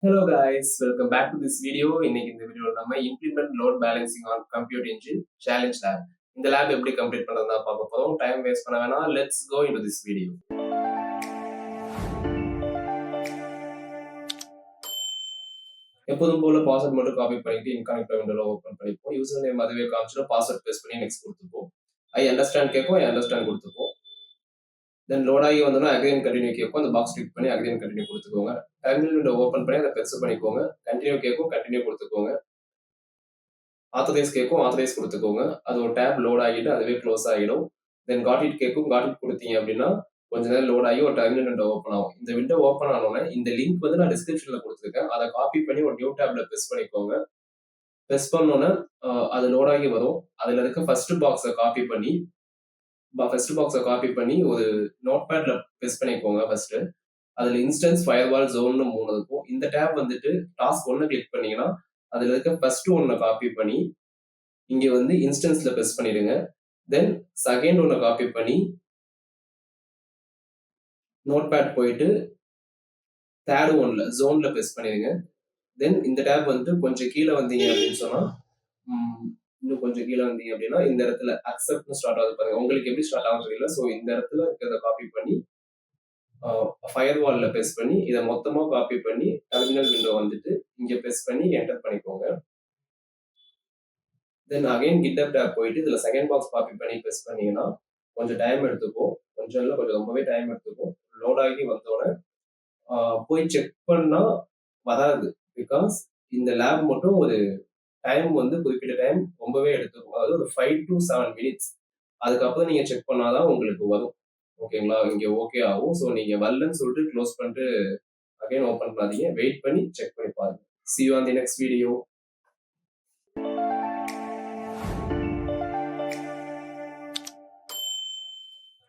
Hello guys, welcome back to this video. இன்னைக்கு இந்த வீடியோல நம்ம implement load balancing on compute engine challenge lab. இந்த லேப் எப்படி கம்ப்ளீட் பண்றதா பார்க்க போறோம். டைம் வேஸ்ட் பண்ண வேணாம். Let's go into this video. எப்போதும் போல பாஸ்வேர்ட் மட்டும் காப்பி பண்ணிட்டு இன்கனெக்ட் விண்டோல ஓபன் பண்ணிப்போம். யூசர் நேம் அதுவே காமிச்சிடும். பாஸ்வேர்ட் பேஸ்ட் பண்ணி நெக்ஸ்ட் கொடுத்துப்போம். ஐ அண்டர்ஸ்டாண்ட் கேட்கும். I understand கொடுத்துப்போம். தென் லோட் ஆகி வந்தோம்னா அகைன் கண்டினியூ கேட்கும். அந்த பாக்ஸ் கிளிக் பண்ணி அகைன் கண்டினியூ கொடுத்துக்கோங்க. டெர்மினல் விண்டோ ஓபன் பண்ணி அதை பெருசு பண்ணிக்கோங்க. கண்டினியூ கேட்கும். கண்டினியூ கொடுத்துக்கோங்க. ஆத்தரைஸ் கேட்கும், ஆத்தரைஸ் கொடுத்துக்கோங்க. அது ஒரு டேப் லோட் ஆகிட்டு அதுவே க்ளோஸ் ஆகிடும். தென் காட் இட் கேட்கும், காட் இட் கொடுத்தீங்க அப்படின்னா கொஞ்ச நேரம் லோட் ஆகி ஒரு டெர்மினல் விண்டோ ஓப்பன் ஆகும். இந்த விண்டோ ஓப்பன் ஆனோடனே இந்த லிங்க் வந்து நான் டிஸ்கிரிப்ஷன்ல கொடுத்துருக்கேன். அதை காப்பி பண்ணி ஒரு நியூ டேப்ல ப்ரெஸ் பண்ணிக்கோங்க. ப்ரெஸ் பண்ணோன்னே அது லோட் ஆகி வரும். அதுல இருக்க ஃபர்ஸ்ட் பாக்ஸை காப்பி பண்ணி ஒரு நோட் பேட்ல ப்ரெஸ் பண்ணிக்கோங்க ஃபர்ஸ்ட். அதுல இன்ஸ்டன்ஸ், ஃபயர்வால், ஜோன்னு 3 இருக்கும். இந்த டேப் வந்துட்டு டாஸ்க் 1 கிளிக் பண்ணீங்கன்னா அதுல இருக்க ஃபர்ஸ்ட் ஒன்னை காப்பி பண்ணி இங்க வந்து இன்ஸ்டன்ஸ்ல ப்ரெஸ் பண்ணிடுங்க. தென் செகண்ட் ஒன்னை காப்பி பண்ணி நோட் பேட் போயிட்டு தேர்ட் ஒன்ல ஜோன்ல ப்ரெஸ் பண்ணிடுங்க. தென் இந்த டேப் வந்து கொஞ்சம் கீழே வந்தீங்க அப்படின்னு சொன்னா இன்னும் கொஞ்சம் கீழே வந்தீங்க அப்படின்னா இந்த இடத்துல அக்செப்ட்னு ஸ்டார்ட் ஆகுது பாருங்க. உங்களுக்கு எப்படி ஸ்டார்ட் ஆகும் தெரியல. ஸோ இந்த இடத்துல இருக்கிறத காப்பி பண்ணி ஃபயர்வால்ல ப்ரெஸ் பண்ணி இதை மொத்தமா காப்பி பண்ணி டெர்மினல் விண்டோ வந்துட்டு இங்க ப்ரெஸ் பண்ணி என்டர் பண்ணிக்கோங்க. தென் அகைன் கிட்டப் டேப் போயிட்டு இதுல செகண்ட் பாக்ஸ் காப்பி பண்ணி ப்ரெஸ் பண்ணீங்கன்னா கொஞ்சம் டைம் எடுத்துக்கும். கொஞ்சம் இல்லை, கொஞ்சம் ரொம்பவே டைம் எடுத்துக்கும். லோட் ஆகி வந்தோடனே போய் செக் பண்ணா வராது. பிகாஸ் இந்த லேப் மட்டும் ஒரு டைம் வந்து குறிப்பிட்ட டைம் ரொம்பவே எடுத்துக்கும். அதாவது ஒரு 5 to 7 minutes. அதுக்கப்புறம் நீங்க செக் பண்ணாதான் உங்களுக்கு வரும். ஓகேங்களா? இங்க ஓகே ஆகும். ஸோ நீங்க வரலன்னு சொல்லிட்டு க்ளோஸ் பண்ணிட்டு அகைன் ஓப்பன் பண்ணாதீங்க. வெயிட் பண்ணி செக் பண்ணி பாருங்க. See you on the next video.